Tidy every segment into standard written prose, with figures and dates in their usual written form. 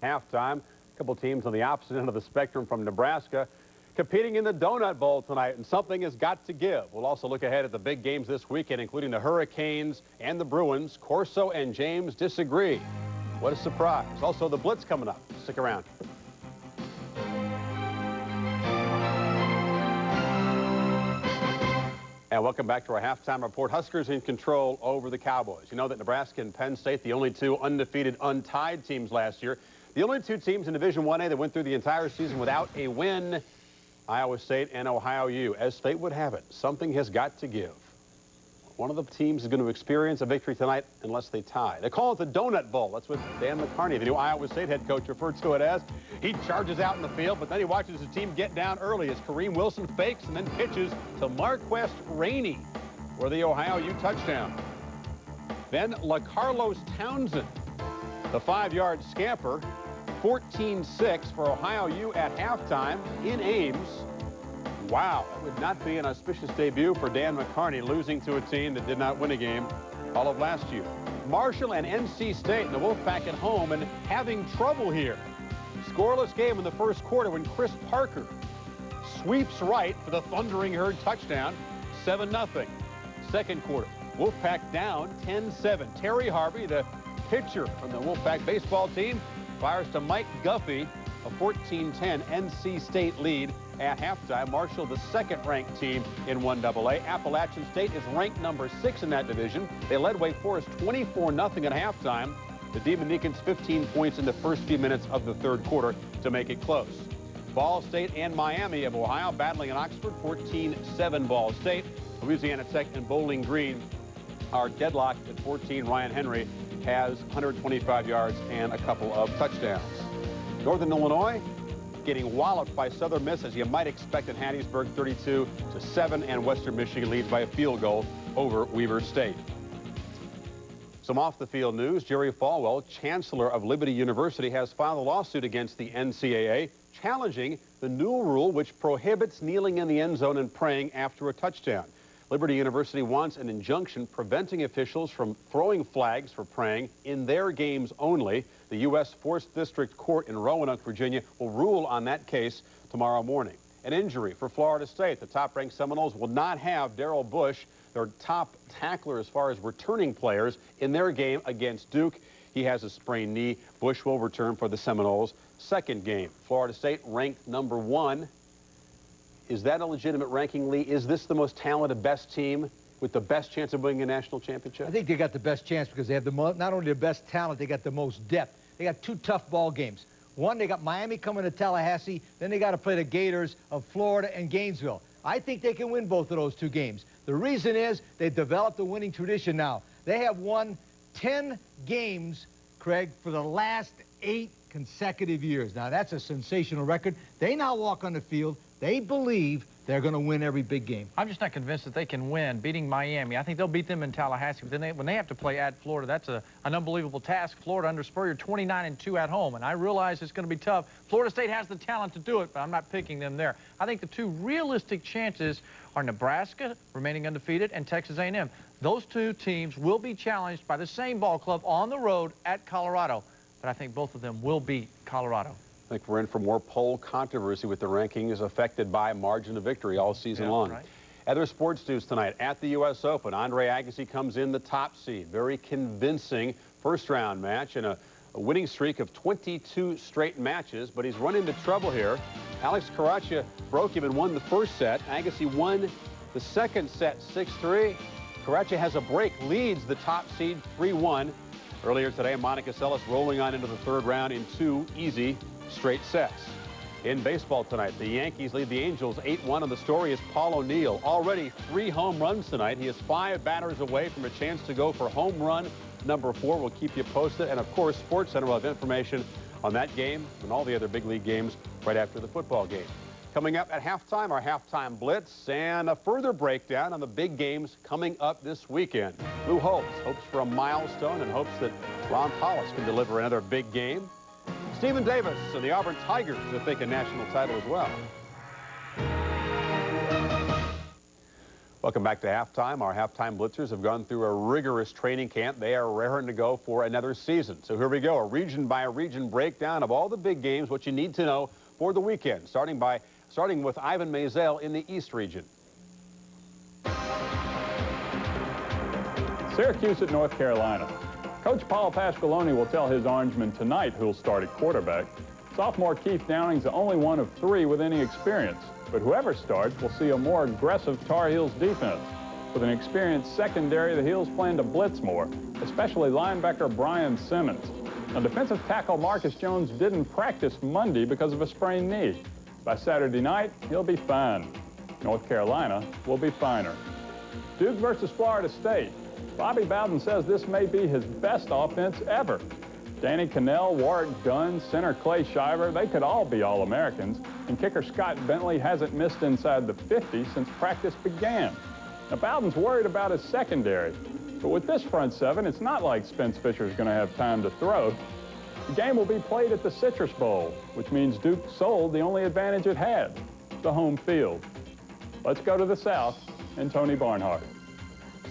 Halftime, a couple teams on the opposite end of the spectrum from Nebraska competing in the Donut Bowl tonight, and something has got to give. We'll also look ahead at the big games this weekend, including the Hurricanes and the Bruins. Corso and James disagree. What a surprise. Also, the Blitz coming up. Stick around. And welcome back to our halftime report. Huskers in control over the Cowboys. You know that Nebraska and Penn State, the only two undefeated, untied teams last year. The only two teams in Division 1A that went through the entire season without a win, Iowa State and Ohio U. As fate would have it, something has got to give. One of the teams is going to experience a victory tonight unless they tie. They call it the Donut Bowl. That's what Dan McCarney, the new Iowa State head coach, referred to it as. He charges out in the field, but then he watches his team get down early as Kareem Wilson fakes and then pitches to Marquest Rainey for the Ohio U touchdown. Then LaCarlos Townsend, the 5-yard scamper, 14-6 for Ohio U at halftime in Ames. Wow, that would not be an auspicious debut for Dan McCarney, losing to a team that did not win a game all of last year. Marshall and NC State and the Wolfpack at home and having trouble here. Scoreless game in the first quarter when Chris Parker sweeps right for the Thundering Herd touchdown, 7-0. Second quarter, Wolfpack down 10-7. Terry Harvey, the pitcher from the Wolfpack baseball team, fires to Mike Guffey, a 14-10 NC State lead at halftime. Marshall, the second-ranked team in 1AA. Appalachian State is ranked number 6 in that division. They led Wake Forest 24-0 at halftime. The Demon Deacons 15 points in the first few minutes of the third quarter to make it close. Ball State and Miami of Ohio battling in Oxford, 14-7 Ball State. Louisiana Tech and Bowling Green are deadlocked at 14. Ryan Henry has 125 yards and a couple of touchdowns. Northern Illinois getting walloped by Southern Miss, as you might expect in Hattiesburg, 32-7, and Western Michigan leads by a field goal over Weber State. Some off-the-field news. Jerry Falwell, chancellor of Liberty University, has filed a lawsuit against the NCAA challenging the new rule which prohibits kneeling in the end zone and praying after a touchdown. Liberty University wants an injunction preventing officials from throwing flags for praying in their games only. The U.S. 4th District Court in Roanoke, Virginia, will rule on that case tomorrow morning. An injury for Florida State. The top-ranked Seminoles will not have Darrell Bush, their top tackler as far as returning players, in their game against Duke. He has a sprained knee. Bush will return for the Seminoles' second game. Florida State ranked number 1. Is that a legitimate ranking, Lee? Is this the most talented, best team with the best chance of winning a national championship? I think they got the best chance because they have not only the best talent, they got the most depth. They got 2 tough ball games. One, they got Miami coming to Tallahassee. Then they got to play the Gators of Florida and Gainesville. I think they can win both of those 2 games. The reason is they've developed a winning tradition now. They have won 10 games, Craig, for the last 8 consecutive years. Now, that's a sensational record. They now walk on the field. They believe they're going to win every big game. I'm just not convinced that they can win, beating Miami. I think they'll beat them in Tallahassee. But then when they have to play at Florida, that's an unbelievable task. Florida under Spurrier, 29-2 at home. And I realize it's going to be tough. Florida State has the talent to do it, but I'm not picking them there. I think the 2 realistic chances are Nebraska, remaining undefeated, and Texas A&M. Those 2 teams will be challenged by the same ball club on the road at Colorado. But I think both of them will beat Colorado. I think we're in for more poll controversy with the rankings affected by margin of victory all season long. Right. Other sports news tonight. At the U.S. Open, Andre Agassi comes in the top seed. Very convincing first-round match and a winning streak of 22 straight matches, but he's run into trouble here. Alex Karacha broke him and won the first set. Agassi won the second set 6-3. Karacha has a break, leads the top seed 3-1. Earlier today, Monica Seles rolling on into the third round in 2 easy straight sets. In baseball tonight, the Yankees lead the Angels 8-1, and the story is Paul O'Neill. Already 3 home runs tonight. He is 5 batters away from a chance to go for home run number 4. We'll keep you posted. And of course, SportsCenter will have information on that game and all the other big league games right after the football game. Coming up at halftime, our halftime blitz and a further breakdown on the big games coming up this weekend. Lou Holtz hopes for a milestone and hopes that Ron Paulus can deliver another big game. Stephen Davis and the Auburn Tigers will think a national title as well. Welcome back to halftime. Our halftime blitzers have gone through a rigorous training camp. They are raring to go for another season. So here we go, a region-by-region breakdown of all the big games, what you need to know for the weekend, starting with Ivan Maisel in the East region. Syracuse at North Carolina. Coach Paul Pasqualoni will tell his Orangemen tonight who'll start at quarterback. Sophomore Keith Downing's the only one of 3 with any experience. But whoever starts will see a more aggressive Tar Heels defense. With an experienced secondary, the Heels plan to blitz more, especially linebacker Brian Simmons. Now, defensive tackle Marcus Jones didn't practice Monday because of a sprained knee. By Saturday night, he'll be fine. North Carolina will be finer. Duke versus Florida State. Bobby Bowden says this may be his best offense ever. Danny Cannell, Warwick Dunn, center Clay Shiver, they could all be All-Americans. And kicker Scott Bentley hasn't missed inside the 50 since practice began. Now, Bowden's worried about his secondary. But with this front seven, it's not like Spence Fisher's going to have time to throw. The game will be played at the Citrus Bowl, which means Duke sold the only advantage it had, the home field. Let's go to the South and Tony Barnhart.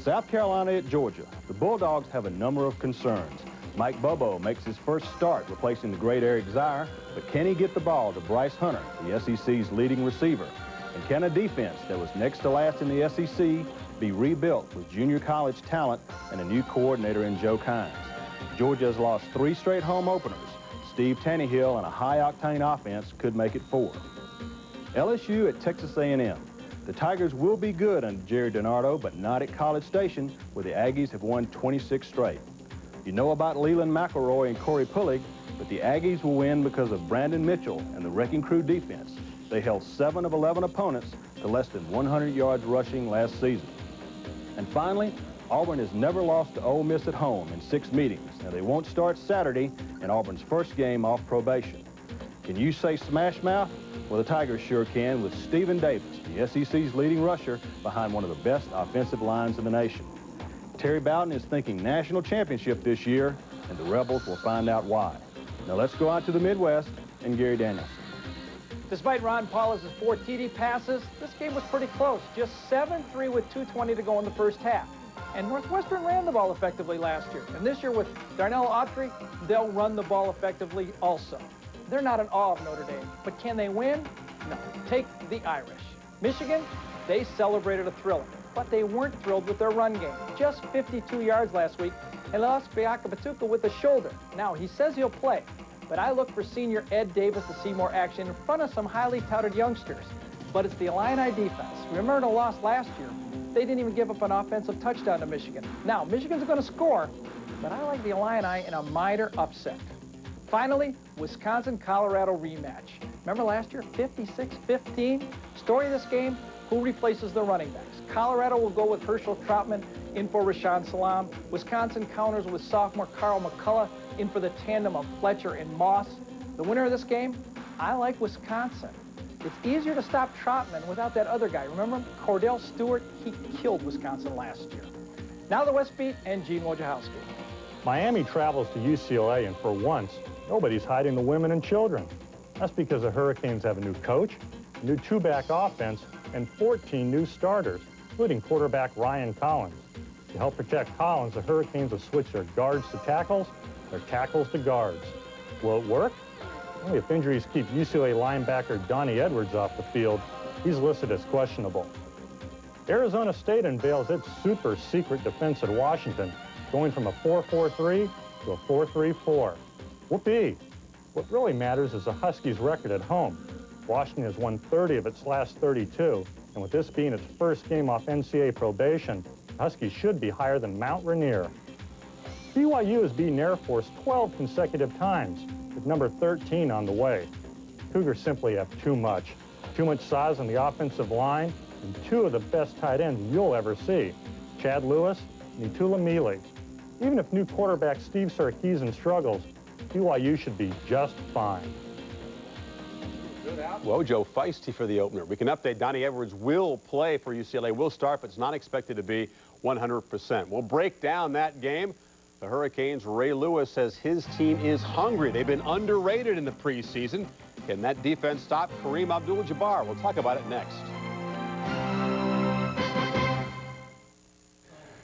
South Carolina at Georgia. The Bulldogs have a number of concerns. Mike Bobo makes his first start replacing the great Eric Zier, but can he get the ball to Bryce Hunter, the SEC's leading receiver? And can a defense that was next to last in the SEC be rebuilt with junior college talent and a new coordinator in Joe Kynes? Georgia has lost 3 straight home openers. Steve Tannehill and a high-octane offense could make it 4. LSU at Texas A&M. The Tigers will be good under Jerry DiNardo, but not at College Station, where the Aggies have won 26 straight. You know about Leland McElroy and Corey Pullig, but the Aggies will win because of Brandon Mitchell and the Wrecking Crew defense. They held 7 of 11 opponents to less than 100 yards rushing last season. And finally, Auburn has never lost to Ole Miss at home in 6 meetings. Now, they won't start Saturday in Auburn's first game off probation. Can you say smash mouth? Well, the Tigers sure can with Stephen Davis, the SEC's leading rusher, behind one of the best offensive lines in the nation. Terry Bowden is thinking national championship this year, and the Rebels will find out why. Now let's go out to the Midwest and Gary Danielson. Despite Ron Paulus' 4 TD passes, this game was pretty close. Just 7-3 with 2:20 to go in the first half. And Northwestern ran the ball effectively last year. And this year with Darnell Autry, they'll run the ball effectively also. They're not in awe of Notre Dame, but can they win? No. Take the Irish. Michigan, they celebrated a thriller. But they weren't thrilled with their run game. Just 52 yards last week, and lost Biaka Batuka with the shoulder. Now, he says he'll play, but I look for senior Ed Davis to see more action in front of some highly touted youngsters. But it's the Illini defense. Remember in a loss last year, they didn't even give up an offensive touchdown to Michigan. Now, Michigan's going to score, but I like the Illini in a minor upset. Finally, Wisconsin-Colorado rematch. Remember last year, 56-15? Story of this game, who replaces the running backs? Colorado will go with Herschel Troutman in for Rashaan Salam. Wisconsin counters with sophomore Carl McCullough in for the tandem of Fletcher and Moss. The winner of this game, I like Wisconsin. It's easier to stop Troutman without that other guy. Remember Cordell Stewart? He killed Wisconsin last year. Now the West Beat and Gene Wojciechowski. Miami travels to UCLA, and for once, nobody's hiding the women and children. That's because the Hurricanes have a new coach, a new 2-back offense, and 14 new starters, including quarterback Ryan Collins. To help protect Collins, the Hurricanes have switched their guards to tackles, their tackles to guards. Will it work? Only if injuries keep UCLA linebacker Donnie Edwards off the field. He's listed as questionable. Arizona State unveils its super secret defense at Washington, going from a 4-4-3 to a 4-3-4. Whoopee! What really matters is the Huskies' record at home. Washington has won 30 of its last 32, and with this being its first game off NCAA probation, the Huskies should be higher than Mount Rainier. BYU has beaten Air Force 12 consecutive times, with number 13 on the way. Cougars simply have too much size on the offensive line, and 2 of the best tight ends you'll ever see, Chad Lewis and Itula Mealy. Even if new quarterback Steve Sarkisian struggles, BYU should be just fine. Wojo feisty for the opener. We can update Donnie Edwards will play for UCLA, will start, but it's not expected to be 100%. We'll break down that game. The Hurricanes' Ray Lewis says his team is hungry. They've been underrated in the preseason. Can that defense stop Kareem Abdul-Jabbar? We'll talk about it next.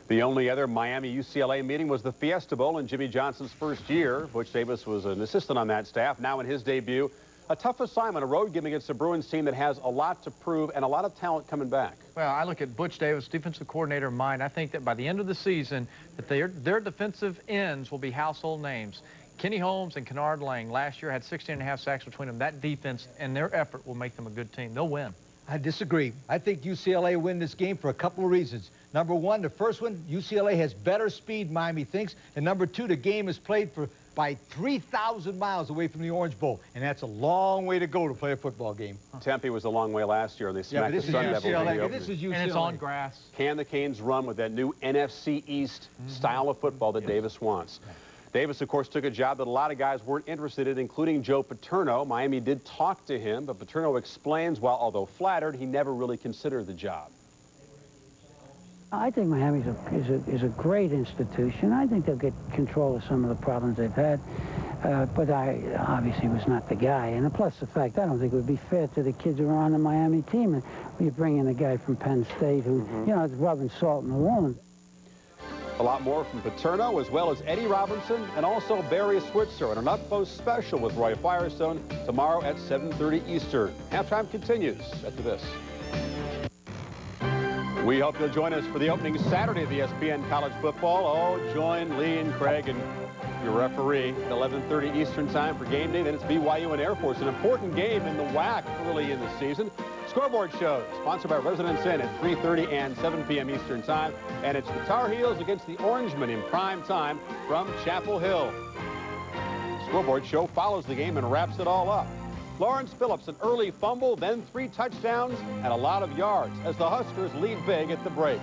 The only other Miami-UCLA meeting was the Fiesta Bowl in Jimmy Johnson's first year. Butch Davis was an assistant on that staff. Now in his debut, a tough assignment, a road game against the Bruins team that has a lot to prove and a lot of talent coming back. Well, I look at Butch Davis, defensive coordinator of mine. I think that by the end of the season, that their defensive ends will be household names. Kenny Holmes and Kennard Lang last year had 16.5 sacks between them. That defense and their effort will make them a good team. They'll win. I disagree. I think UCLA win this game for a couple of reasons. Number one, the first one, UCLA has better speed, Miami thinks. And number two, the game is played by 3,000 miles away from the Orange Bowl. And that's a long way to go to play a football game. Tempe was a long way last year, and they smacked the Sun Devils in the opener. This is UCLA. And it's on grass. Can the Canes run with that new NFC East style of football that Davis wants? Davis, of course, took a job that a lot of guys weren't interested in, including Joe Paterno. Miami did talk to him, but Paterno explains, while although flattered, he never really considered the job. I think Miami is a great institution. I think they'll get control of some of the problems they've had. But I obviously was not the guy. And plus the fact, I don't think it would be fair to the kids who are on the Miami team. And you bring in a guy from Penn State who, you know, is rubbing salt in the wound. A lot more from Paterno, as well as Eddie Robinson and also Barry Switzer, and an up-close special with Roy Firestone tomorrow at 7:30 Eastern. Halftime continues after this. We hope you'll join us for the opening Saturday of ESPN College Football. Oh, join Lee and Craig and your referee at 11:30 Eastern Time for game day. Then it's BYU and Air Force, an important game in the WAC early in the season. Scoreboard shows sponsored by Residence Inn at 3:30 and 7 p.m. Eastern Time. And it's the Tar Heels against the Orangemen in prime time from Chapel Hill. Scoreboard show follows the game and wraps it all up. Lawrence Phillips, an early fumble, then 3 touchdowns and a lot of yards as the Huskers lead big at the break.